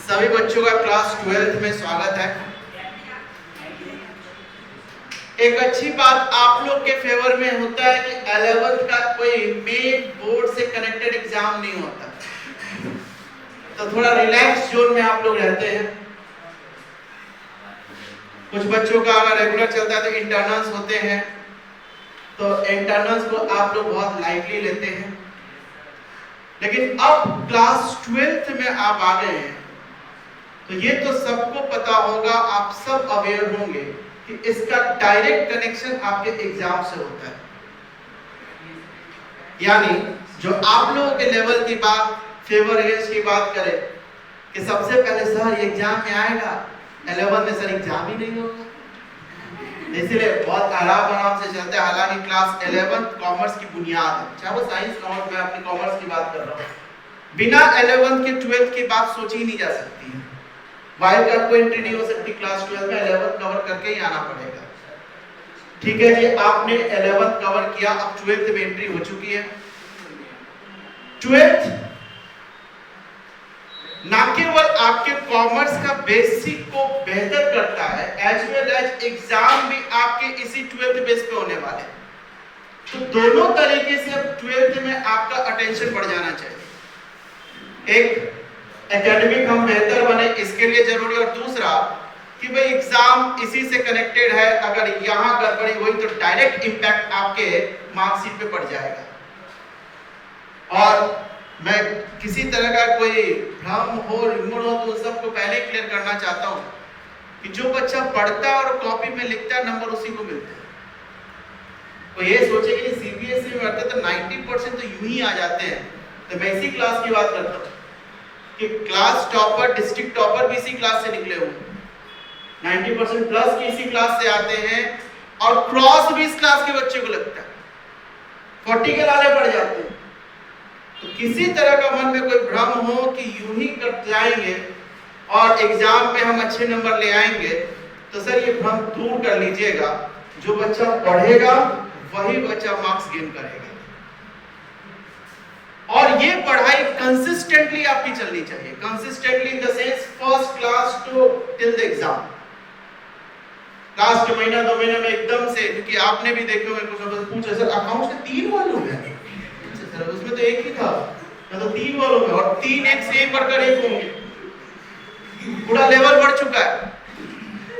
सभी बच्चों का क्लास 12th में स्वागत है। एक अच्छी बात आप लोग के फेवर में होता है कि 11th का कोई मेन बोर्ड से कनेक्टेड एग्जाम नहीं होता, तो थोड़ा रिलैक्स जोन में आप लोग रहते हैं। कुछ बच्चों का अगर रेगुलर चलता है तो इंटरनल्स होते हैं, तो इंटरनल्स को आप लोग बहुत लाइटली लेते हैं। लेकिन अब क्लास 12th में आप आ गए हैं, तो ये तो सबको पता होगा, आप सब अवेयर होंगे कि इसका डायरेक्ट कनेक्शन आपके एग्जाम से होता है। यानी जो आप लोगों के लेवल की बात, फेवर अगेंस्ट की बात करें कि सबसे पहले सर एग्जाम में आएगा, 11 में सर एग्जाम ही नहीं होगा, इसलिए बहुत आराम से चलते हैं। हालांकि क्लास 11 कॉमर्स की बुनियाद है, चाहे वो साइंस कॉमर्स, मैं अपनी कॉमर्स की बात कर रहा हूँ। बिना 11 के 12th की बात सोची ही नहीं जा सकती है। वाइल्ड कार्ड को एंट्री नहीं हो सकती क्लास 12 में, 11 कवर करके ही आना पड़ेगा। ठीक है जी, आपने 11 कवर किया, अब 12th में एंट्री हो चुकी है। 12th ना केवल आपके कॉमर्स का बेसिक को बेहतर करता है, एज वेल एज एग्जाम भी आपके इसी 12th बेस पे होने वाले हैं। तो दोनों तरीके से अब 12th में आपका अटेंशन बढ़ जाना चाहिए। एक एकेडमिक हम बेहतर बने इसके लिए जरूरी, और दूसरा कि भाई एग्जाम इसी से कनेक्टेड है, अगर यहां गड़बड़ी हुई तो डायरेक्ट इंपैक्ट आपके मार्कशीट पे पड़ जाएगा। और मैं किसी तरह का कोई भ्रम हो, रिमोट हो, तो सबको पहले क्लियर करना चाहता हूं कि जो बच्चा पढ़ता है और कॉपी में लिखता है, नंबर उसी को मिलते हैं। तो ये सोचे कि सीबीएसई में तो 90% तो यूं ही आ जाते हैं। तो मैं इसी क्लास की बात करता हूं कि क्लास टॉपर, डिस्ट्रिक्ट टॉपर भी इसी क्लास से निकले हुए, 90% प्लस की इसी क्लास से आते हैं, और क्रॉस भी इस क्लास के बच्चे को लगता है, 40 के लाले पड़ जाते हैं। तो किसी तरह का मन में कोई भ्रम हो कि यूं ही कर जाएंगे और एग्जाम में हम अच्छे नंबर ले आएंगे, तो सर ये भ्रम दूर कर लीजिएगा। जो बच्चा पढ़ेगा वही बच्चा मार्क्स गेन करेगा, और ये पढ़ाई कंसिस्टेंटली आपकी चलनी चाहिए। Consistently in the sense first class to till the exam. Last महीना 2 महीने में एकदम से, क्योंकि आपने भी देखे होंगे, कुछ पूछे सर अकाउंट्स के 3 वॉल्यूम है, सर उसमें तो एक ही था, मैं तो 3 वॉल्यूम है, और 3 एक से एक बढ़कर एक होंगे, पूरा लेवल बढ़ चुका है।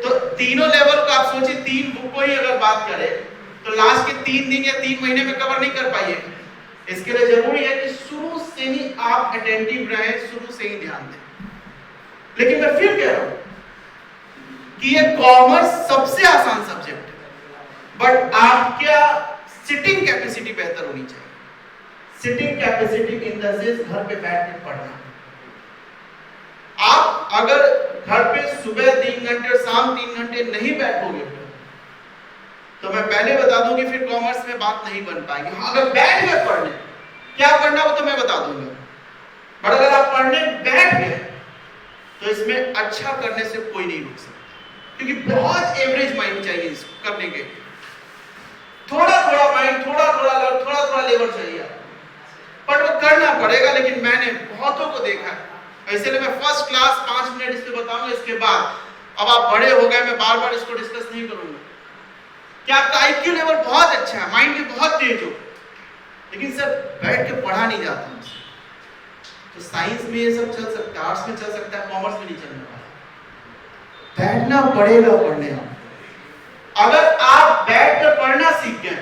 तो तीनों लेवल को आप सोचिए, 3 बुक को ही अगर बात करें तो लास्ट के 3 दिन या 3 महीने में कवर नहीं कर पाइएगा। इसके लिए जरूरी है कि शुरू से ही आप अटेंटिव रहें, शुरू से ही ध्यान दें। लेकिन मैं फिर कह रहा हूं कि ये कॉमर्स सबसे आसान सब्जेक्ट है, बट आपका सिटिंग कैपेसिटी बेहतर होनी चाहिए। Sitting capacity in the sense घर पे बैठ के पढ़ना। आप अगर घर पे सुबह 3 घंटे और शाम 3 घंटे नहीं बैठोगे तो मैं पहले बता दूं कि फिर कॉमर्स में बात नहीं बन पाएगी। हाँ, अगर बैठ गए पढ़ने, क्या पढ़ना वो तो मैं बता दूंगा, बट अगर आप पढ़ने बैठ गए तो इसमें अच्छा करने से कोई नहीं रुक सकता, क्योंकि बहुत एवरेज माइंड चाहिए इसको करने के। थोड़ा थोड़ा माइंड, थोड़ा थोड़ा लेवल चाहिए, पर वो करना पड़ेगा। लेकिन मैंने बहुतों को देखा है, इसलिए मैं फर्स्ट क्लास 5 मिनट इस पे बताऊंगा। इसके बाद अब आप बड़े हो गए, मैं बार बार इसको डिस्कस नहीं करूंगा कि आपका आईक्यू लेवल बहुत अच्छा है, माइंड भी बहुत तेज हो, लेकिन सर बैठ के पढ़ा नहीं जाता मुझसे। तो साइंस में ये सब चल सकता है, आर्ट्स में चल सकता है, कॉमर्स में नहीं चलने वाला। बैठना पड़ेगा पढ़ने। अगर आप बैठ कर पढ़ना सीख गए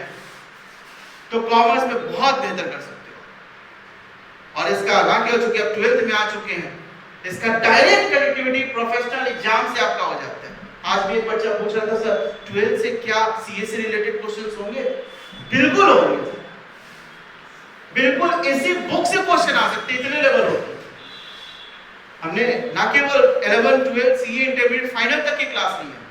तो कॉमर्स में बहुत बेहतर कर सकते हो। और इसका ना क्या, चूंकि अब 12th में आ चुके हैं, इसका डायरेक्ट कनेक्टिविटी प्रोफेशनल एग्जाम से आपका हो जाता है। आज भी एक बच्चा पूछ रहा था सर 12th से क्या सीए से रिलेटेड क्वेश्चंस होंगे? बिल्कुल होंगे, बिल्कुल इसी बुक से क्वेश्चन आ सकते, इतने लेवल होते। हमने ना केवल 11, 12, सीए, इंटरमीडिएट, फाइनल तक की क्लास ली है,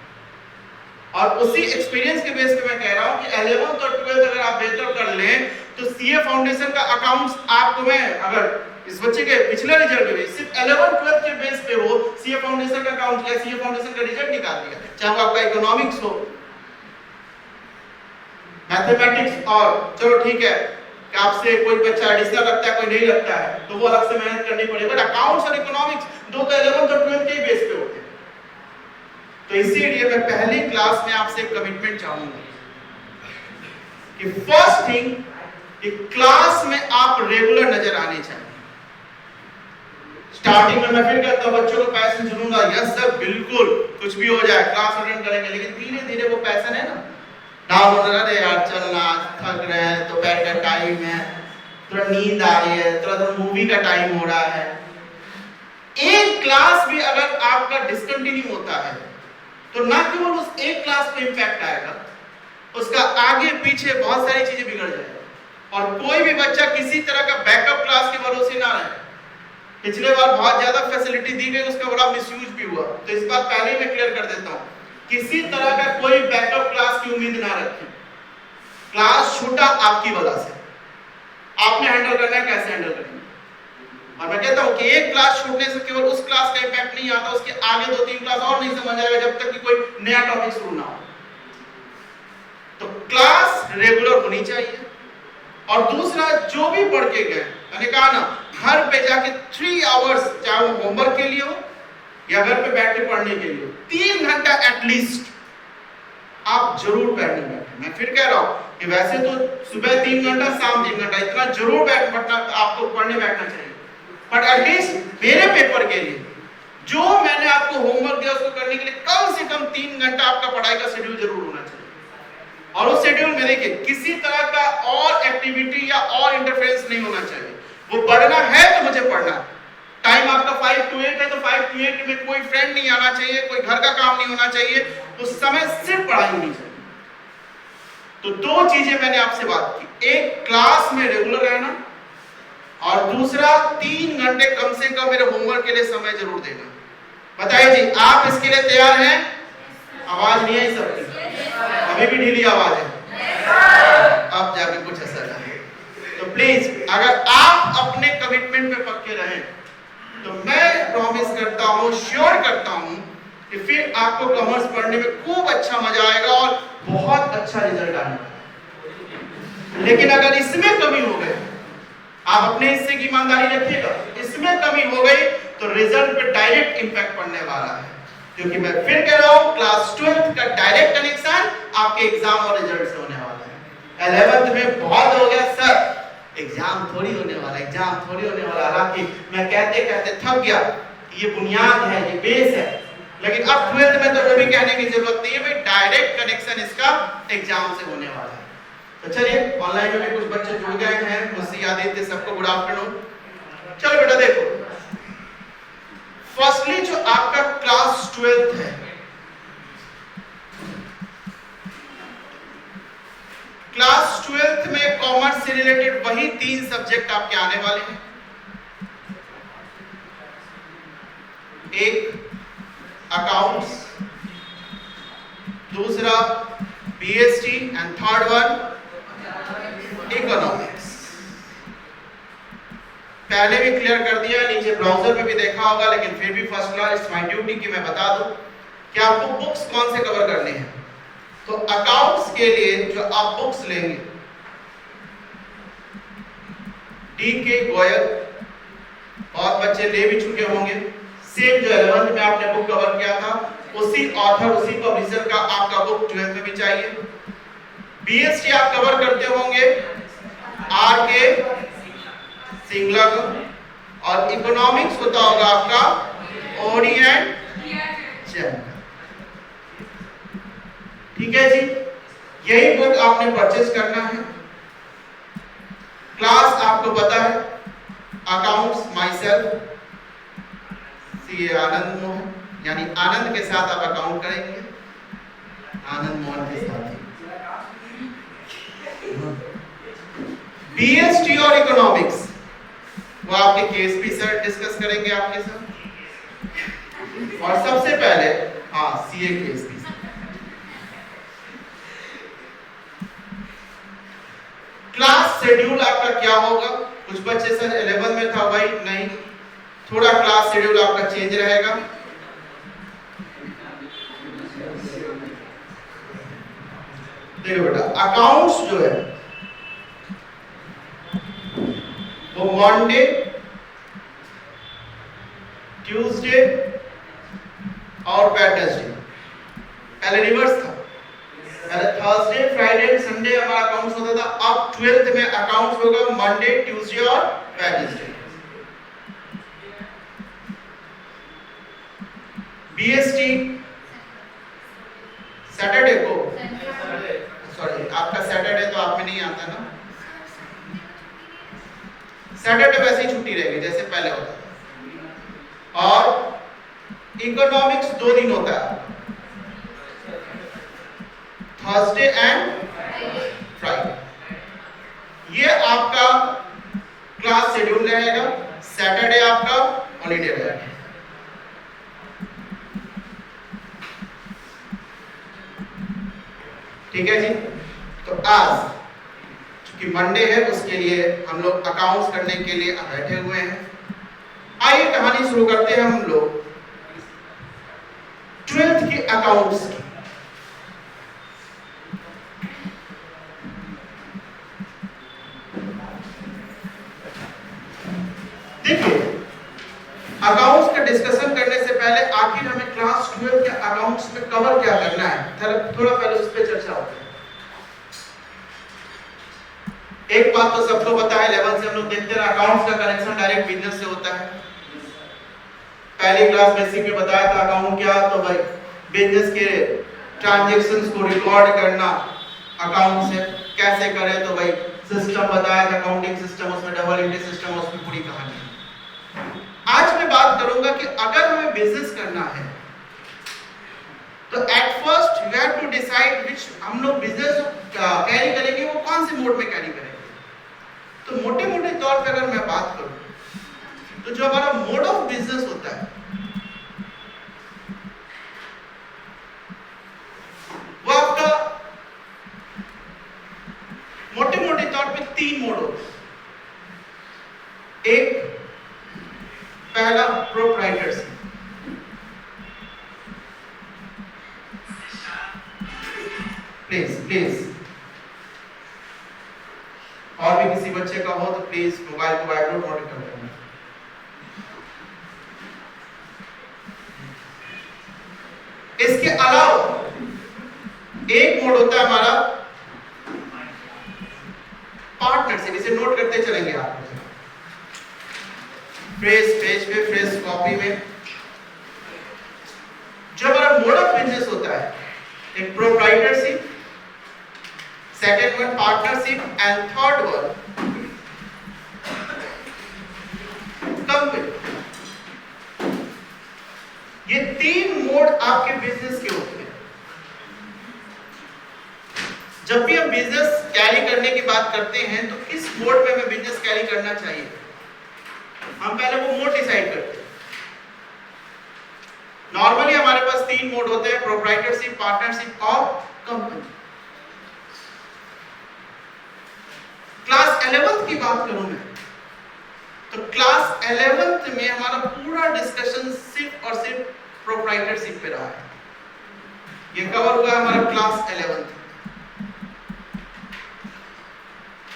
और उसी एक्सपीरियंस के बेस पे मैं कह रहा हूं कि 11th और 12th अगर आप बेहतर कर लें तो सीए फाउंडेशन का अकाउंट्स आपको, मैं अगर इस बच्चे के पिछले रिजल्ट में सिर्फ 11, 12 के बेस पे हो, सीए फाउंडेशन का अकाउंट या सीए फाउंडेशन का रिजल्ट निकाल दिया, चाहे वो आपका इकोनॉमिक्स हो, मैथमेटिक्स, और चलो ठीक है कि आपसे कोई बच्चा एडिशनल रखता है, कोई नहीं रखता है, तो वो अलग से मेहनत करनी पड़ेगी। बट अकाउंट्स और इकोनॉमिक्स दो तो 11th और 12th के बेस पे होते हैं। तो इसीलिए मैं पहली क्लास में आपसे कमिटमेंट चाहूंगा कि फर्स्ट थिंग कि क्लास में आप रेगुलर नजर आने चाहिए। स्टार्टिंग में मैं फिर कहता हूं बच्चों को पैशन चुनूंगा, यस सर बिल्कुल, कुछ भी हो जाए क्लास अटेंड करेंगे, लेकिन धीरे धीरे वो पैशन है ना डाउन हो रहा है। यार चलना, थक रहे हैं, दोपहर का टाइम है, थोड़ा नींद आ रही है, थोड़ा मूवी का टाइम हो रहा है। एक क्लास भी अगर आपका डिसकंटिन्यू होता है तो ना केवल उस एक क्लास पे इंपैक्ट आएगा, उसका आगे पीछे बहुत सारी चीजें बिगड़ जाएगी। और कोई भी बच्चा किसी तरह का बैकअप क्लास के भरोसे ना रहे। पिछले बार बहुत ज्यादा फैसिलिटी दी गई, उसका बड़ा मिसयूज भी हुआ, तो इस बात पहले ही मैं क्लियर कर देता हूं, किसी तरह का कोई बैकअप क्लास की उम्मीद ना रखें। क्लास छूटा आपकी वजह से, आपने हैंडल करना है, कैसे हैंडल करेंगे। और मैं कहता हूं कि एक क्लास छूटने से केवल उस क्लास का इंपैक्ट नहीं आता, उसके आगे 2-3 क्लास और नहीं समझ आएगा जब तक कि कोई नया टॉपिक शुरू ना हो। तो क्लास रेगुलर होनी चाहिए। और दूसरा, जो भी पढ़ के गए, मैंने कहा ना, घर पे जाके 3 आवर्स, चाहे वो होमवर्क के लिए हो या घर पे बैठ के पढ़ने के लिए हो, 3 घंटा एटलीस्ट आप जरूर पढ़ने बैठे। मैं फिर कह रहा हूं कि वैसे तो सुबह 3 घंटा, शाम 3 घंटा, इतना जरूर बैठना आपको पढ़ने बैठना चाहिए। बट एटलीस्ट मेरे पेपर के लिए जो मैंने आपको होमवर्क दिया उसको करने के लिए कम से कम 3 घंटा आपका पढ़ाई का शेड्यूल जरूर होना चाहिए। और उस शेड्यूल में देखिए किसी तरह का और एक्टिविटी या और इंटरफेरेंस नहीं होना चाहिए। वो पढ़ना है तो मुझे पढ़ना है। टाइम आपका 5 to 8 है तो 5 to 8 में कोई फ्रेंड नहीं आना चाहिए, कोई घर का काम नहीं होना चाहिए, उस समय सिर्फ पढ़ाई होनी चाहिए। तो 2 चीजें मैंने आपसे बात की, एक क्लास में रेगुलर रहना और दूसरा 3 घंटे कम से कम मेरे होमवर्क के लिए समय जरूर देना। बताइए जी, आप इसके लिए तैयार हैं? आवाज नहीं आई सबकी, अभी भी ढीली आवाज है, अब जाके कुछ असर है। तो प्लीज अगर आप अपने कमिटमेंट पे पक्के रहें तो मैं प्रॉमिस करता हूं, श्योर करता हूं कि फिर आपको कॉमर्स पढ़ने में खूब अच्छा मजा आएगा और बहुत अच्छा रिजल्ट आएगा। लेकिन अगर इसमें कमी हो गई, आप अपने हिस्से की ईमानदारी रखिएगा, इसमें कमी हो गई तो रिजल्ट पे डायरेक्ट इंपैक्ट पड़ने वाला है। क्योंकि मैं फिर कह रहा हूं, क्लास 12th का डायरेक्ट कनेक्शन आपके एग्जाम और रिजल्ट से होने वाला है। 11th में बहुत हो गया सर, एग्जाम थोड़ी होने वाला, एग्जाम थोड़ी होने वाला। हालांकि मैं कहते कहते थक गया, ये बुनियाद है, ये बेस है। लेकिन अब 12th में तो वो भी कहने की जरूरत नहीं है भाई, डायरेक्ट कनेक्शन इसका एग्जाम से होने वाला है। तो चलिए, ऑनलाइन में कुछ बच्चे जुड़ गए हैं, मुझसे आदित्य, सबको गुड आफ्टरनून। चलो बेटा देखो, फर्स्टली जो आपका क्लास 12th है, क्लास 12th में कॉमर्स से रिलेटेड वही 3 सब्जेक्ट आपके आने वाले हैं। एक अकाउंट्स, दूसरा BST and third one economics. पहले भी क्लियर कर दिया, नीचे ब्राउजर में भी देखा होगा, लेकिन फिर भी first class it's my duty कि मैं बता दूं कि आपको बुक्स कौन से कवर करने हैं। तो अकाउंट्स के लिए जो आप बुक्स लेंगे, डी.के. गोयल, बहुत बच्चे ले भी चुके होंगे, सेम जो 11th में आपने बुक कवर किया था उसी ऑथर, उसी पब्लिशर का आपका बुक 12th में भी चाहिए। बीएसटी आप कवर करते होंगे आर.के. सिंगला का, और इकोनॉमिक्स होता होगा आपका ओडी एंड चैन। ठीक है जी, यही बुक आपने परचेज करना है। क्लास आपको पता है, accounts my self CA Anand Mohan, यानी आनंद के साथ आप अकाउंट करेंगे, आनंद मोहन के साथ। बीएसटी और इकोनॉमिक्स वो आपके केएसपी सर डिस्कस करेंगे आपके साथ। और सबसे पहले सीए केएसपी क्लास शेड्यूल आपका क्या होगा। कुछ बच्चे सर 11 में था भाई, नहीं, थोड़ा क्लास शेड्यूल आपका चेंज रहेगा। देखो बेटा, अकाउंट्स जो है वो मंडे, ट्यूसडे और वेडनेसडे। पहले रिवर्स था, पहले थर्सडे, फ्राइडे एंड संडे हमारा अकाउंट्स होता था। अब 12th में अकाउंट्स होगा मंडे, ट्यूसडे और वेडनेसडे। बीएसटी सैटरडे को, सॉरी आपका सैटरडे तो आप में नहीं आता ना, सैटरडे वैसे ही छुट्टी रहेगी जैसे पहले होता था। और इकोनॉमिक्स 2 दिन होता है, थर्सडे एंड फ्राइडे। ये आपका क्लास शेड्यूल रहेगा। सैटरडे आपका हॉलीडे रहेगा। ठीक है जी। तो आज चूंकि मंडे है उसके लिए हम लोग अकाउंट्स करने के लिए बैठे हुए हैं। आइए कहानी शुरू करते हैं हम लोग 12th की अकाउंट्स की। देखिए अकाउंट्स का डिस्कशन करने से पहले आखिर हमें क्लास 12 के अकाउंट्स में कवर क्या करना है, थोड़ा पहले उस पर चर्चा होती है। एक बात तो सबको पता है, 11 से हम लोग देखते हैं अकाउंट्स का कनेक्शन डायरेक्ट बिजनेस से होता है। पहली क्लास बेसिक में बताया था अकाउंट क्या, तो भाई बिजनेस के ट्रांजैक्शंस को रिकॉर्ड करना अकाउंट से कैसे करें, तो भाई सिस्टम बताया था, अकाउंटिंग सिस्टम, उसमें डबल एंट्री सिस्टम, उसमें पूरी कहानी। आज मैं बात करूंगा कि अगर हमें बिजनेस करना है तो at first we have to decide which हम लोग बिजनेस कैरी करेंगे, वो कौन से मोड में कैरी करेंगे। तो मोटे मोटे तौर पे अगर मैं बात करूं तो जो हमारा मोड ऑफ बिजनेस होता है वो आपका मोटे मोटे तौर पे 3 मोड होते हैं। एक पहला प्रोप्राइटरशिप, प्लीज और भी किसी बच्चे का हो तो प्लीज मोबाइल को वाइब्रेट मोड कर देना। इसके अलावा एक मोड होता है हमारा पार्टनरशिप, इसे नोट करते चलेंगे आप फ्रेश पेज पे, फ्रेश कॉपी में। जो हमारा मोड ऑफ बिजनेस होता है, एक proprietorship, second one partnership and third one company. ये 3 मोड आपके बिजनेस के होते हैं। जब भी हम बिजनेस कैरी करने की बात करते हैं तो किस मोड में हमें बिजनेस कैरी करना चाहिए, हम पहले वो मोड डिसाइड करते हैं। नॉर्मली हमारे पास 3 मोड होते हैं, प्रोप्राइटरशिप, पार्टनरशिप और कंपनी। क्लास 11th की बात करूं मैं तो क्लास 11th में हमारा पूरा डिस्कशन सिर्फ और सिर्फ प्रोप्राइटरशिप पे रहा है। ये कवर हुआ है हमारा क्लास 11th।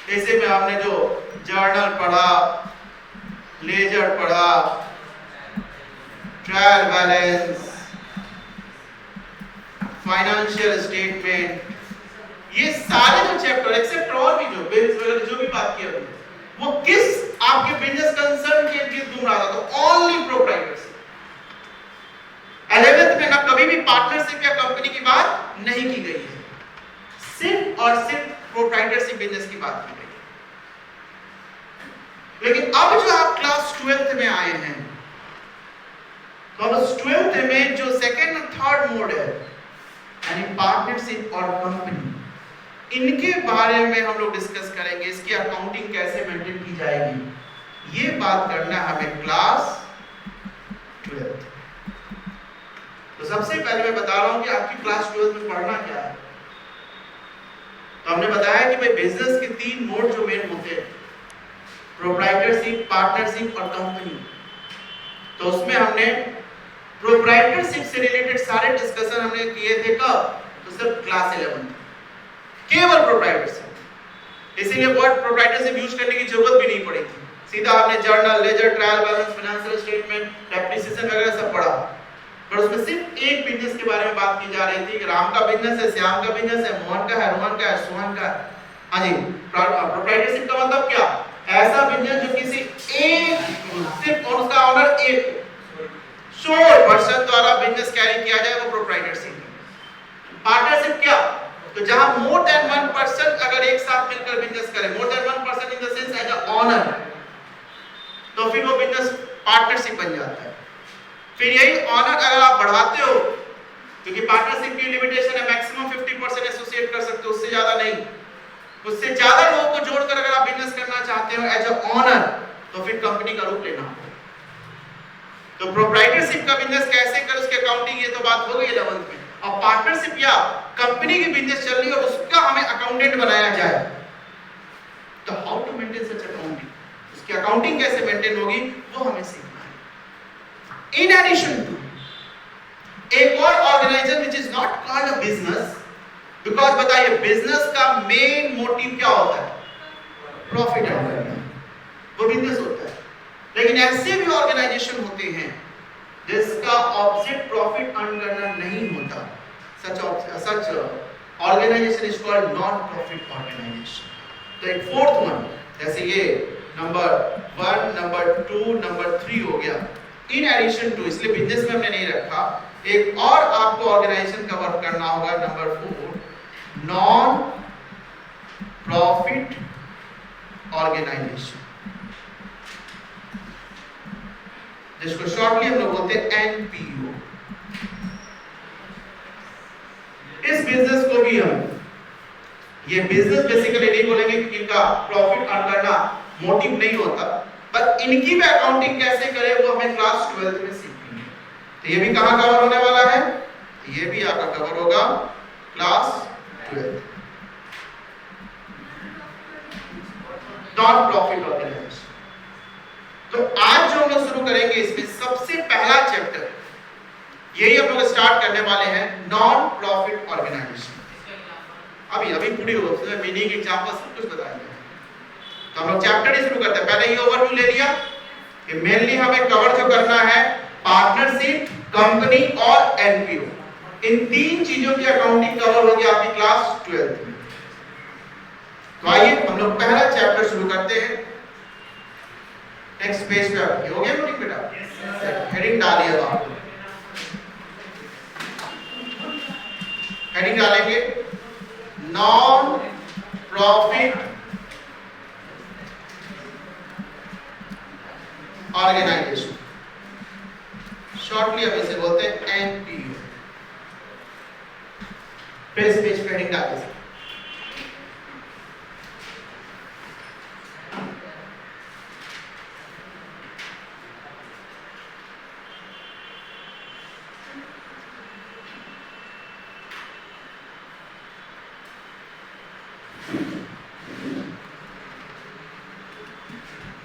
जैसे में आपने जो जर्नल पढ़ा, लेजर पढ़ा, ट्रायल बैलेंस, फाइनेंशियल स्टेटमेंट, ये सारे जो चैप्टर एक्सेप्ट और भी जो बिल्स वगैरह जो भी बात की हमने, वो किस आपके बिजनेस कंसर्न के लिए घूम रहा था, तो ओनली प्रोप्राइटरशिप। 11th में ना कभी भी पार्टनरशिप या कंपनी की बात नहीं की गई है, सिर्फ और सिर्फ प्रोप्राइटरशिप बिजनेस की बात की गई है। लेकिन अब जो आप क्लास 12th में आए हैं तो अब 12th में जो सेकेंड और थर्ड मोड है यानी पार्टनरशिप और कंपनी, इनके बारे में हम लोग डिस्कस करेंगे। इसकी अकाउंटिंग कैसे मेंटेन की जाएगी, ये बात करना है हमें क्लास 12th। तो सबसे पहले मैं बता रहा हूं कि आपकी क्लास 12th में पढ़ना क्या है। तो हमने बताया कि भाई बिजनेस के 3 मोड जो मेन होते हैं, प्रोप्राइटरशिप, पार्टनरशिप और कंपनी। तो उसमें हमने प्रोप्राइटरशिप से रिलेटेड सारे डिस्कशन हमने किए थे कब, तो सिर्फ क्लास 11 केवल प्रोप्राइटरशिप। इसीलिए वर्ड प्रोप्राइटरशिप यूज करने की जरूरत भी नहीं पड़ी थी, सीधा आपने journal, ledger, trial balance, financial statement, depreciation वगैरह सब पढ़ा, पर उसमें सिर्फ एक बिजनेस के बारे में बात की जा रही थी कि राम का बिजनेस है, श्याम का बिजनेस है, मोहन का है, रोहन का है, सोहन का है। हाँ जी, प्रोप्राइटरशिप का मतलब क्या? ऐसा बिजनेस जो किसी एक सिर्फ और उसका ऑनर एक सोल पर्सन द्वारा बिजनेस कैरी किया जाए, वो प्रोप्राइटरशिप है। पार्टनरशिप क्या? तो जहां मोर देन वन पर्सन अगर एक साथ मिलकर बिजनेस करे, more than one person in the sense as a owner, तो फिर वो बिजनेस पार्टनरशिप बन जाता है। फिर यही ऑनर अगर आप बढ़ाते हो, क्योंकि पार्टनरशिप की लिमिटेशन है मैक्सिमम 50% एसोसिएट कर सकते हो, उससे ज्यादा नहीं। उससे ज्यादा लोगों को जोड़कर अगर आप बिजनेस करना चाहते हो एज अ ऑनर, तो फिर कंपनी का रूप लेना होगा। तो प्रोप्राइटरशिप का बिजनेस कैसे कर, उसके अकाउंटिंग, ये तो बात हो गई 11th में। अब पार्टनरशिप या कंपनी की बिजनेस चल रही है और उसका हमें अकाउंटेंट बनाया जाए, तो how to maintain such accounting, उसकी अकाउंटिंग कैसे मेंटेन होगी, वो हमें सीखना है। इन एडिशन टू एक और organization which is not called a business, because बताइए बिजनेस का मेन मोटिव क्या होता है? प्रॉफिट अर्न करना, वो बिजनेस होता है। लेकिन ऐसे भी ऑर्गेनाइजेशन होते हैं जिसका ऑब्जेक्ट प्रॉफिट अर्न करना नहीं होता, such organisation is called non profit organisation. तो एक फोर्थ वन, जैसे ये नंबर 1, नंबर 2, नंबर 3 हो गया, इन एडिशन टू, इसलिए बिजनेस में हमने नहीं रखा, एक और आपको ऑर्गेनाइजेशन कवर करना होगा, नंबर 4, नॉन प्रॉफिट ऑर्गेनाइजेशन, जिसको शॉर्टली हम लोग बोलते हैं एनपीओ। इस बिजनेस को भी हम, ये बिजनेस बेसिकली नहीं बोलेंगे क्योंकि इनका प्रॉफिट अर्न करना मोटिव नहीं होता, पर इनकी भी अकाउंटिंग कैसे करें वो हमें क्लास 12th में सीखेंगे। तो ये भी कहां कवर होने वाला है? ये भी आपका कवर होगा class 12th। Non profit organisation. तो आज जो हम लोग शुरू करेंगे, इसमें सबसे पहला चैप्टर यही हम लोग स्टार्ट करने वाले हैं, नॉन प्रॉफिट ऑर्गेनाइजेशन। अभी पूरी हो, उसमें मीनिंग, एग्जांपल सब कुछ बताएंगे। तो हम लोग चैप्टर ही शुरू करते हैं। पहले ये ओवरव्यू ले लिया कि मेनली हमें कवर जो करना है पार्टनरशिप, कंपनी और एनपीओ, इन तीन चीजों की अकाउंटिंग कवर होगी आपकी क्लास 12th में। तो आइए हम लोग पहला चैप्टर शुरू करते हैं। नेक्स्ट पेज पे आप हो गया नोटिंग बेटा? हेडिंग डालिए आप, हेडिंग डालेंगे नॉन प्रॉफिट ऑर्गेनाइजेशन, शॉर्टली हम इसे बोलते हैं एनपीओ। पेज पे हेडिंग डालिए।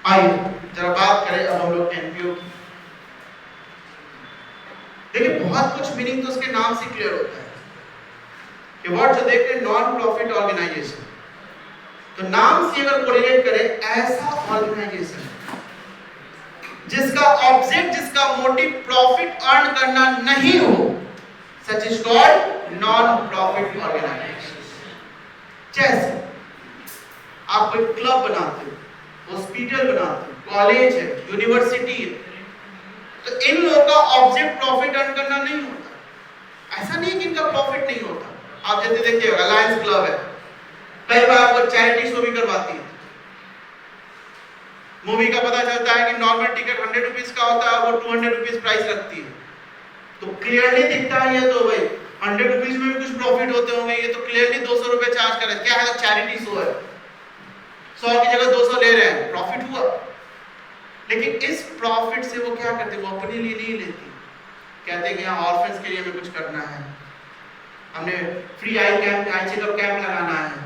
आइए जरा बात करें अब हम लोग एनपीओ की। देखिए बहुत कुछ मीनिंग तो उसके नाम से क्लियर होता है कि वर्ड जो देखते हैं नॉन प्रॉफिट ऑर्गेनाइजेशन, तो नाम से अगर कोरिलेट करें, ऐसा ऑर्गेनाइजेशन जिसका ऑब्जेक्ट, जिसका मोटिव प्रॉफिट अर्न करना नहीं हो, such is called non profit organization. जैसे आप कोई क्लब बनाते हो, हॉस्पिटल बनाते हो, कॉलेज है, यूनिवर्सिटी है, तो इन लोगों का ऑब्जेक्ट प्रॉफिट अर्न करना नहीं होता। ऐसा नहीं कि इनका प्रॉफिट नहीं होता। आप जैसे देखिए अलायंस क्लब है, कई बार वो चैरिटी शो भी करवाती है। मूवी का पता चलता है कि नॉर्मल टिकट 100 रुपीज का होता है और वो 200 रुपीज प्राइस रखती है, तो क्लियरली दिखता है ये तो भाई 100 रुपीज में भी कुछ प्रॉफिट होते होंगे, ये तो क्लियरली 200 रुपए चार्ज कर रहे हैं। क्या है? चैरिटी शो है, 100 की जगह 200 ले रहे हैं, प्रॉफिट हुआ। लेकिन इस प्रॉफिट से वो क्या करते हैं? वो अपने लिए नहीं लेती, कहते हैं कि यहाँ ऑर्फन्स के लिए हमें कुछ करना है, हमने फ्री आई चेकअप कैंप लगाना है,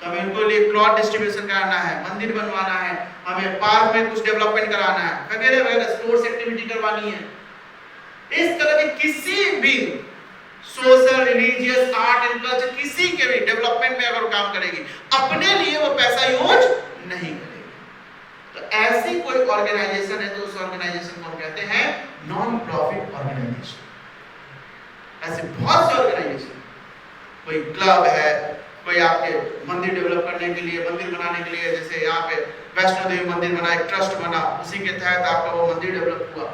तो हमें इनको लिए क्लॉथ डिस्ट्रीब्यूशन कराना है, मंदिर बनवाना है, हमें पार्क में कुछ डेवलपमेंट कराना है, वगैरह वगैरह, स्पोर्ट्स एक्टिविटी करवानी है। इस तरह के किसी भी social, religious, art and culture, किसी के भी डेवलपमेंट में अगर काम करेगी, अपने लिए वो पैसा यूज नहीं करेगी। तो ऐसी कोई ऑर्गेनाइजेशन है तो उस ऑर्गेनाइजेशन को हम कहते हैं नॉन प्रॉफिट ऑर्गेनाइजेशन। ऐसे बहुत से ऑर्गेनाइजेशन, कोई क्लब है, कोई आपके मंदिर डेवलप करने के लिए, मंदिर बनाने के लिए, जैसे यहाँ पे वैष्णो देवी मंदिर बना, एक ट्रस्ट बना, उसी के तहत आपका वो मंदिर डेवलप हुआ।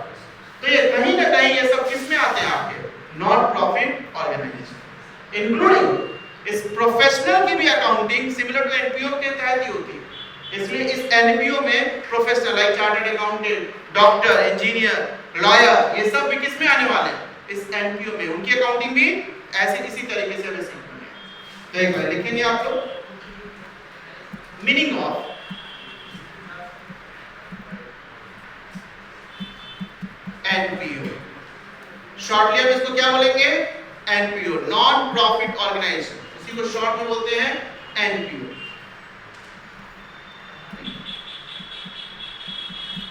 तो ये कहीं ना कहीं ये सब किस में आते हैं? आपके नॉन प्रॉफिट ऑर्गेनाइजेशन। इंक्लूडिंग इस प्रोफेशनल की भी अकाउंटिंग सिमिलर टू एनपीओ के तहत ही होती है। इसलिए इस एनपीओ में professional like chartered accountant, doctor, engineer, lawyer, ये सब भी किस में आने वाले हैं? इस एनपीओ में। उनकी अकाउंटिंग भी ऐसे इसी तरीके से हमें सीखनी है। तो एक बार लिखेंगे आप लोग मीनिंग ऑफ एनपीओ। शॉर्टली हम इसको क्या बोलेंगे? NPO, non profit organization. उसी को शॉर्ट में बोलते हैं एनपीओ।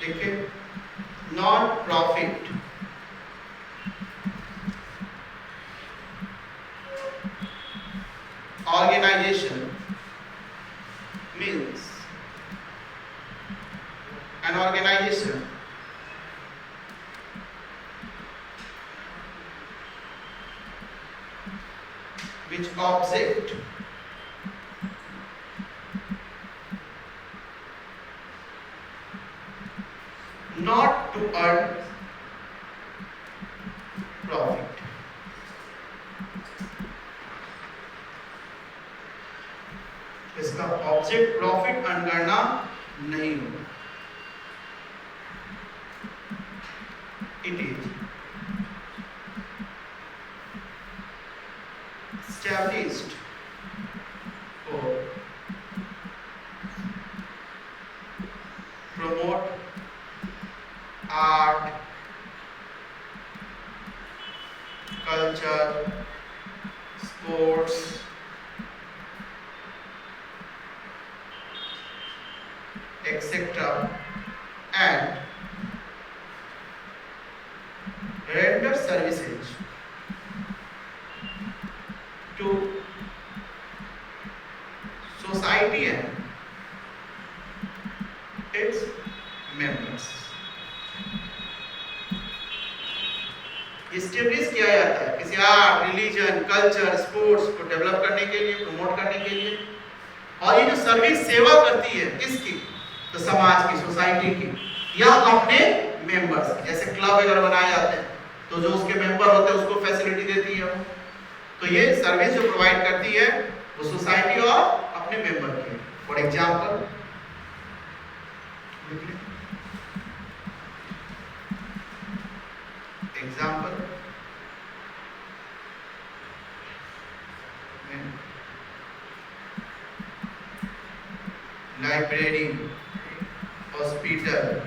देखिए, non profit organization means an organization which object not to earn profit. इसका ऑब्जेक्ट प्रॉफिट अर्न करना नहीं होगा। It is established for promote art, culture, sports, etc. and render services to society and its members. Establish किया जाता है किसी art, religion, culture, sports को develop करने के लिए, प्रमोट करने के लिए। और ये जो सर्विस सेवा करती है किसकी? तो समाज की, सोसाइटी की, या अपने मेंबर्स की। जैसे क्लब वगैरह बनाए जाते हैं तो जो उसके मेंबर होते हैं उसको फैसिलिटी देती है वो। तो ये सर्विस जो प्रोवाइड करती है वो सोसाइटी और अपने मेंबर की। For example, library, hospital,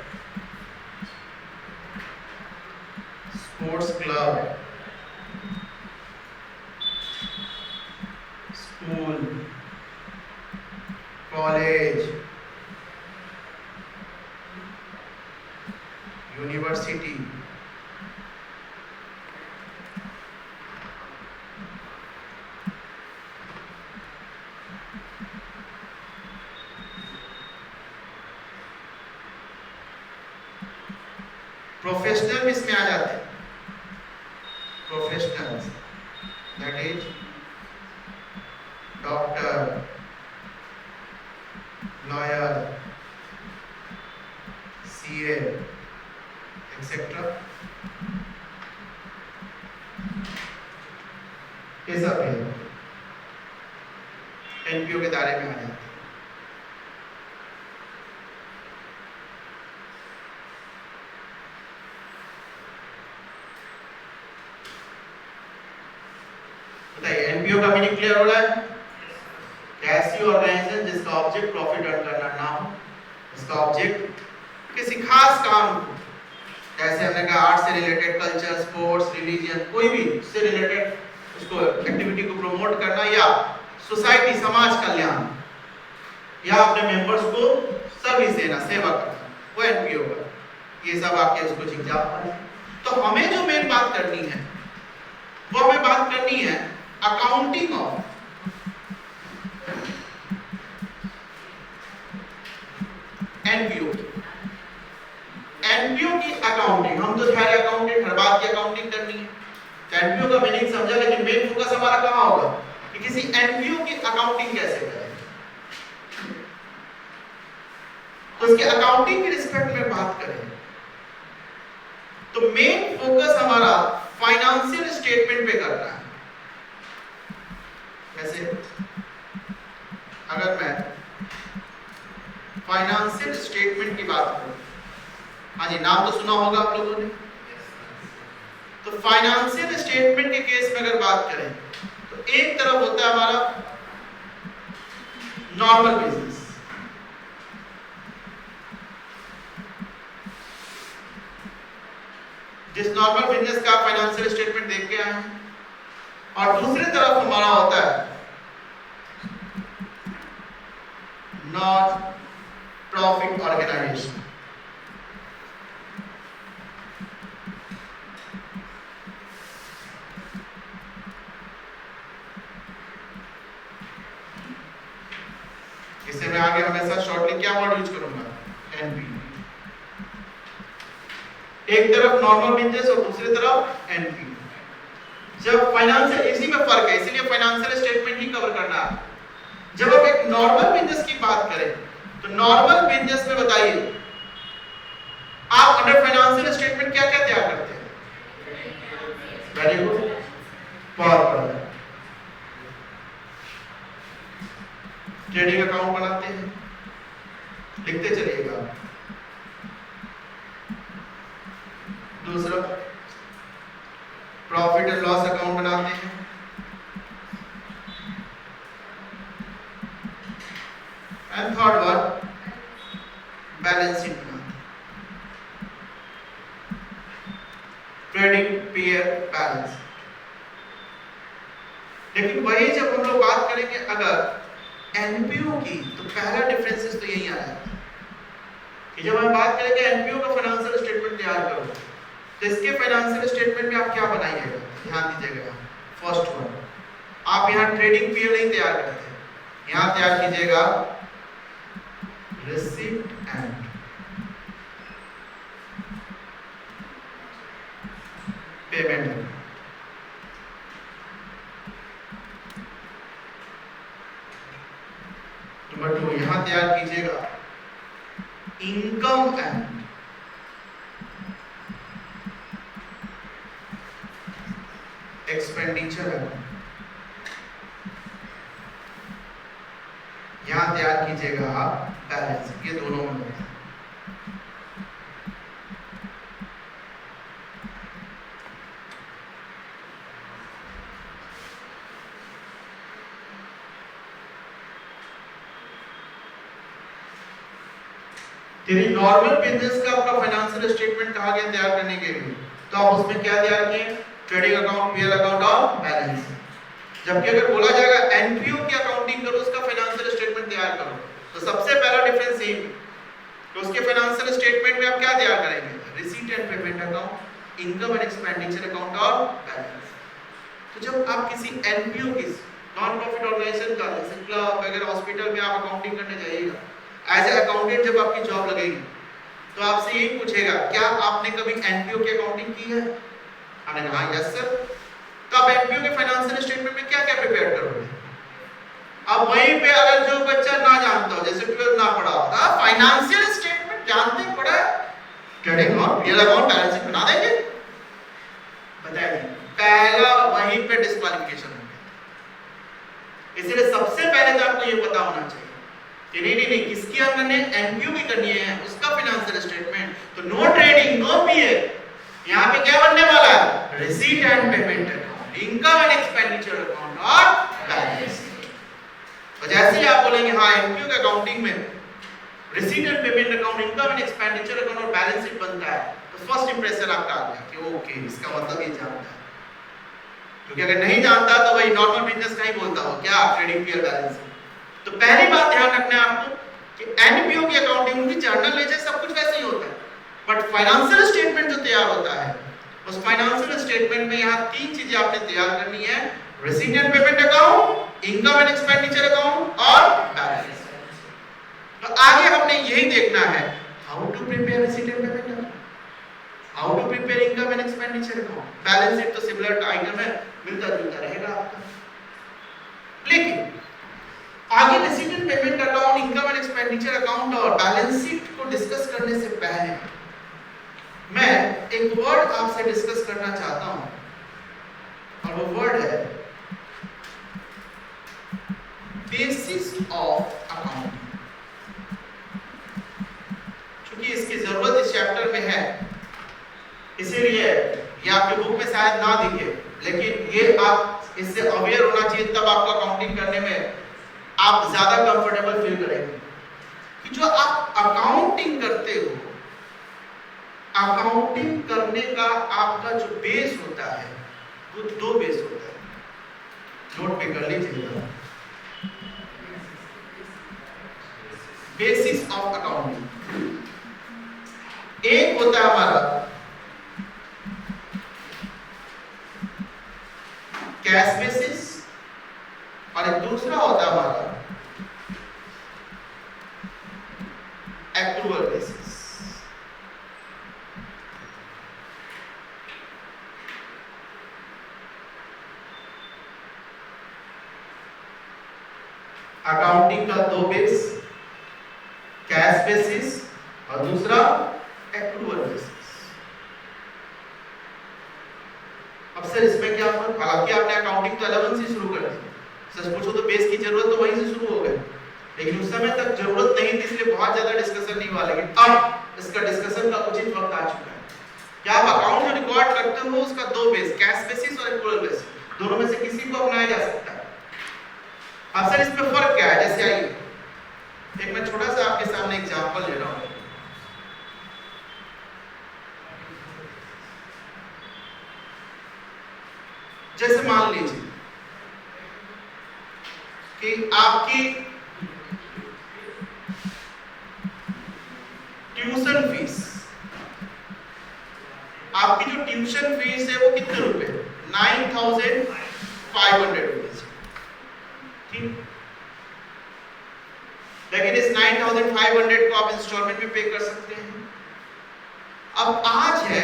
sports club, school, college, university, professional भी इसमें आ जाते हैं। Professionals that is doctor, lawyer, CA etcetera, ये सब एनपीओ के दायरे में आ जाते हैं। एनपीओ का मीनिंग क्लियर हो रहा है? ऐसी ऑर्गेनाइजेशन जिसका ऑब्जेक्ट प्रॉफिट अर्न करना ना हो, इसका ऑब्जेक्ट किसी खास काम को, जैसे हमने कहा आर्ट से रिलेटेड, कल्चर, स्पोर्ट्स, रिलीजन, कोई भी से रिलेटेड उसको एक्टिविटी को प्रमोट करना, या सोसाइटी, समाज कल्याण, या अपने मेंबर्स को सर्विस देना, सेवा करना, वो एनपीओ का। ये सब आपके उसको एग्जांपल। तो हमें जो मेन बात करनी है वो हमें बात करनी है अकाउंटिंग ऑफ एनपीओ। एनपीओ की अकाउंटिंग, हम तो खैर अकाउंटेंट, हर बात की अकाउंटिंग करनी है, तो एनपीओ का मीनिंग समझा, लेकिन मेन फोकस हमारा कहां होगा कि किसी एनपीओ की अकाउंटिंग कैसे करें। तो इसके अकाउंटिंग के रिस्पेक्ट में बात करें तो मेन फोकस हमारा फाइनेंशियल स्टेटमेंट पे करना है। जैसे अगर मैं फाइनेंशियल स्टेटमेंट की बात करूं, हाँ जी, नाम तो सुना होगा आप लोगों ने। तो फाइनेंशियल स्टेटमेंट के केस में अगर बात करें तो एक तरफ होता है हमारा नॉर्मल बिजनेस, जिस नॉर्मल बिजनेस का फाइनेंशियल स्टेटमेंट देख के आए हैं, और दूसरी तरफ हमारा होता है नॉन प्रॉफिट ऑर्गेनाइजेशन। इसे मैं आगे हमेशा शॉर्टली क्या वर्ड यूज करूंगा, एनपी। एक तरफ नॉर्मल बिजनेस और दूसरी तरफ एनपी। जब फाइनेंशियल, इसी में फर्क है, इसीलिए फाइनेंशियल स्टेटमेंट ही कवर करना है। जब आप एक नॉर्मल बिजनेस की बात करें तो नॉर्मल बिजनेस में बताइए आप अंडर फाइनेंशियल स्टेटमेंट क्या क्या तैयार करते हैं? वेरी गुड, बहुत बढ़िया। ट्रेडिंग अकाउंट बनाते हैं, लिखते चलिएगा। दूसरा प्रॉफिट एंड लॉस अकाउंट बनाते हैं। And third one balance sheet बनाते हैं, ट्रेडिंग पीयर बैलेंस। लेकिन वही जब हम लोग बात करेंगे अगर एनपीओ की, तो पहला डिफरेंसेस तो यही आ जाता है कि जब हम बात करेंगे एनपीओ का फाइनेंशियल स्टेटमेंट तैयार करो तो इसके फाइनेंशियल स्टेटमेंट में आप क्या बनाइएगा, ध्यान दीजिएगा। फर्स्ट वन, आप यहाँ ट्रेडिंग पीयर नहीं तैयार करते, यहाँ तैयार कीजिएगा रिसीप्ट एंड पेमेंट। नंबर 2, यहां तैयार कीजिएगा इनकम एंड एक्सपेंडिचर अकाउंट। यहां तैयार कीजिएगा आप बैलेंस। ये दोनों में होता है। तेरी नॉर्मल बिजनेस का आपका फाइनेंशियल स्टेटमेंट कहा गया तैयार करने के लिए, तो आप उसमें क्या तैयार किए, ट्रेडिंग अकाउंट, पीएल अकाउंट और बैलेंस। जबकि अगर बोला जाएगा एनपीओ की अकाउंटिंग करो, उसका फाइनेंशियल स्टेटमेंट तैयार करो, तो सबसे पहला डिफरेंस ये तो उसके फाइनेंशियल स्टेटमेंट में आप क्या तैयार करेंगे, receipt and payment account, income and expenditure account और बैलेंस। तो जब आप किसी एनपीओ की नॉन प्रॉफिट ऑर्गेनाइजेशन का, जैसे क्लब वगैरह, हॉस्पिटल में आप अकाउंटिंग करने जाइएगा, एज ए अकाउंटेंट जब आपकी जॉब लगेगी तो आपसे यही पूछेगा क्या आपने कभी एनपीओ की अकाउंटिंग की है? हमने कहा यस सर। तो आप एनपीओ के फाइनेंशियल स्टेटमेंट में क्या क्या प्रिपेयर करोगे? अब वहीं पे अगर जो बच्चा ना जानता हो, जैसे 12 ना पढ़ा होगा, फाइनेंशियल स्टेटमेंट जानते पड़ा है, ट्रेडिंग और पीएल अकाउंट बैलेंस शीट बना देंगे, बताइए, पहला वहीं पे डिस्क्वालिफिकेशन हो गया। इसलिए सबसे पहले तो आपको ये पता होना चाहिए कि नहीं किसकी हमने एनपीओ की करनी है, उसका फाइनेंशियल स्टेटमेंट। तो नो ट्रेडिंग, नो पीएल, यहाँ पे क्या बनने वाला है, receipt and payment account, income and expenditure account और बैलेंस। तो जैसे ही आप बोलेंगे हाँ एनपीओ के अकाउंटिंग में receipt and payment account, income and expenditure account और बैलेंस शीट बनता है, तो फर्स्ट इंप्रेशन आपका आ गया कि ओके, इसका मतलब ये जानता है। क्योंकि अगर नहीं जानता तो वही नॉर्मल बिजनेस का ही बोलता हो क्या, ट्रेडिंग पीएल बैलेंस। तो पहली बात ध्यान रखना है आपको कि एनपीओ की अकाउंटिंग की जर्नल लेजर सब कुछ वैसे ही होता है, बट फाइनेंशियल स्टेटमेंट जो तैयार होता है उस फाइनेंशियल स्टेटमेंट में यहाँ 3 चीजें आपने तैयार करनी है, receipt and payment account, income and expenditure account और बैलेंस। तो आगे हमने यही देखना है how to prepare receipt and payment account. How to prepare income and expenditure account. Balance sheet तो सिमिलर आइटम है, मिलता जुलता रहेगा आपका। लेकिन आगे receipt and payment account, income and expenditure account और बैलेंस शीट को डिस्कस करने से पहले मैं एक वर्ड आपसे डिस्कस करना चाहता हूं, और वो वर्ड है बेसिस ऑफ अकाउंटिंग। क्योंकि इसकी जरूरत इस चैप्टर में है, इसीलिए ये आपके बुक में शायद ना दिखे, लेकिन ये आप इससे अवेयर होना चाहिए, तब आपको अकाउंटिंग करने में आप ज्यादा कंफर्टेबल फील करेंगे। कि जो आप अकाउंटिंग करते हो, अकाउंटिंग करने का आपका जो बेस होता है वो दो बेस होता है, नोट पे कर लीजिएगा। बेसिस ऑफ अकाउंटिंग, एक होता है हमारा कैश बेसिस और एक दूसरा होता है हमारा एक्रूअल बेसिस। अकाउंटिंग का दो बेस, कैश बेसिस और दूसरा एक्रूअल बेसिस। अब सर इसमें क्या फर्क? हालांकि आपने अकाउंटिंग तो 11 से शुरू कर दी, सच पूछो तो बेस की जरूरत तो वहीं से शुरू हो गई, लेकिन उस समय तक जरूरत नहीं थी, इसलिए बहुत ज्यादा डिस्कशन नहीं हुआ। लेकिन अब इसका डिस्कशन का उचित वक्त आ चुका है। क्या आप अकाउंट जो रिकॉर्ड करते हो उसका दो बेस, कैश बेसिस और एक्रूअल बेसिस, दोनों में से किसी को अपनाया जा सकता है। अब सर इसमें फर्क क्या है? जैसे आइए एक मैं छोटा सा आपके सामने एग्जांपल ले रहा हूं। जैसे मान लीजिए कि आपकी ट्यूशन फीस, आपकी जो ट्यूशन फीस है वो कितने रुपए? 9,500 रुपीज। ठीक, लेकिन इस 9,500 को आप इंस्टॉलमेंट में पे कर सकते हैं। अब आज है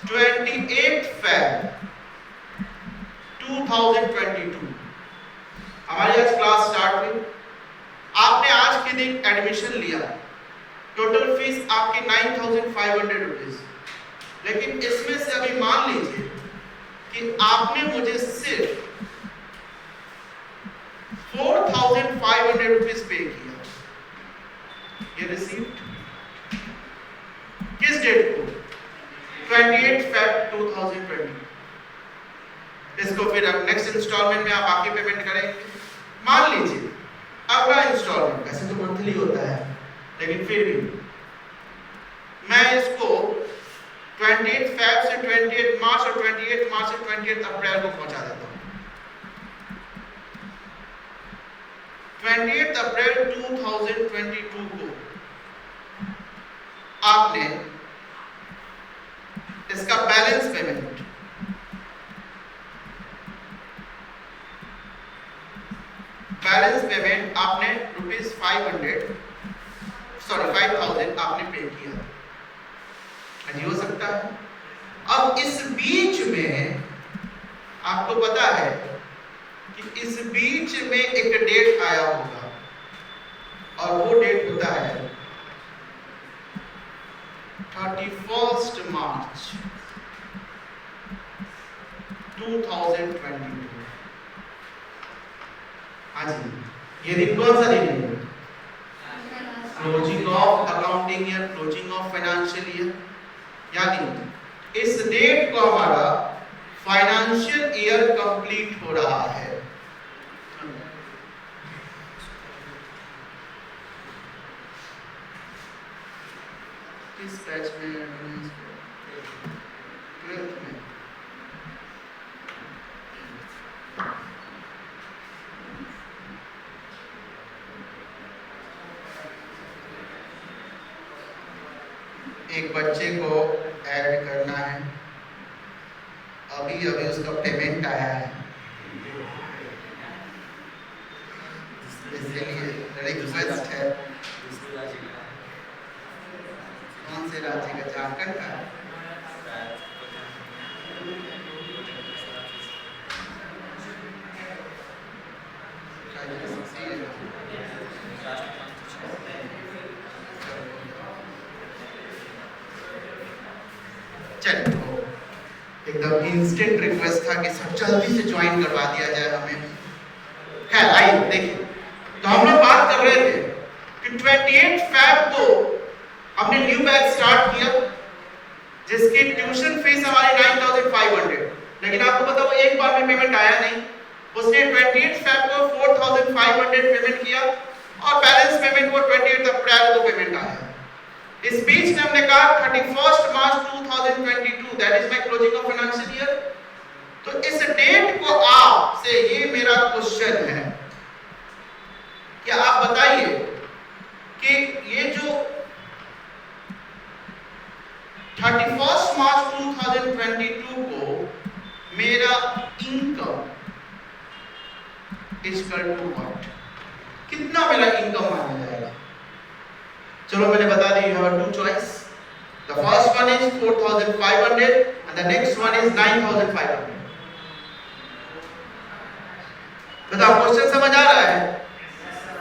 28 Feb 2022, हमारी आज क्लास स्टार्ट हुई, आपने आज के दिन एडमिशन लिया, टोटल फीस आपकी 9,500 रुपीज। लेकिन इसमें से अभी मान लीजिए कि आपने मुझे सिर्फ 4,500 रुपीज पे किया। ये रिसीव्ड किस डेट को? 28 Feb 2020। इसको फिर नेक्स्ट इंस्टॉलमेंट में आप बाकी पेमेंट करेंगे। मान लीजिए अगला इंस्टॉलमेंट, वैसे तो मंथली होता है, लेकिन फिर भी मैं इसको 28 Feb से 28 मार्च और 28 मार्च से 28 अप्रैल को पहुंचा देता हूं। 28 अप्रैल 2022 को आपने इसका बैलेंस पेमेंट आपने ₹5,000 आपने पे किया। अजी हो सकता है। अब इस बीच में आपको पता है कि इस बीच में एक डेट आया होगा, और वो डेट होता है 31 मार्च 2022। हाँ जी, ये दिन कौन सा दिन है? Closing of accounting year, closing of financial year. यानी इस डेट को हमारा फाइनेंशियल ईयर कंप्लीट हो रहा है। किस बैच में? 12th में। एक बच्चे को ऐड करना है, अभी उसका पेमेंट आया है, इसलिए रिक्वेस्ट है। कौन से राज्य का? झारखंड का? एकदम इंस्टेंट रिक्वेस्ट था कि सब जल्दी से ज्वाइन करवा दिया जाए हमें। है आइए देखिए, तो हम लोग बात कर रहे थे कि 28 फैब को हमने न्यू बैच स्टार्ट किया जिसकी ट्यूशन फीस हमारी 9500, लेकिन आपको पता वो एक बार में पेमेंट आया नहीं। उसने 28 फैब को 4500 पेमेंट किया और बैलेंस पेमेंट को 28 अप्रैल को पेमेंट आया। इस बीच में हमने कहा 31 March 2022 that is my closing of financial year. तो इस डेट को आपसे ये मेरा क्वेश्चन है कि आप बताइए कि ये जो 31 मार्च 2022 को मेरा income is equal to what, कितना मेरा इनकम माना जाएगा। चलो मैंने बता दी, you have to choice. The first one is 4500 and the next one is 9500। बताओ क्वेश्चन समझ आ रहा है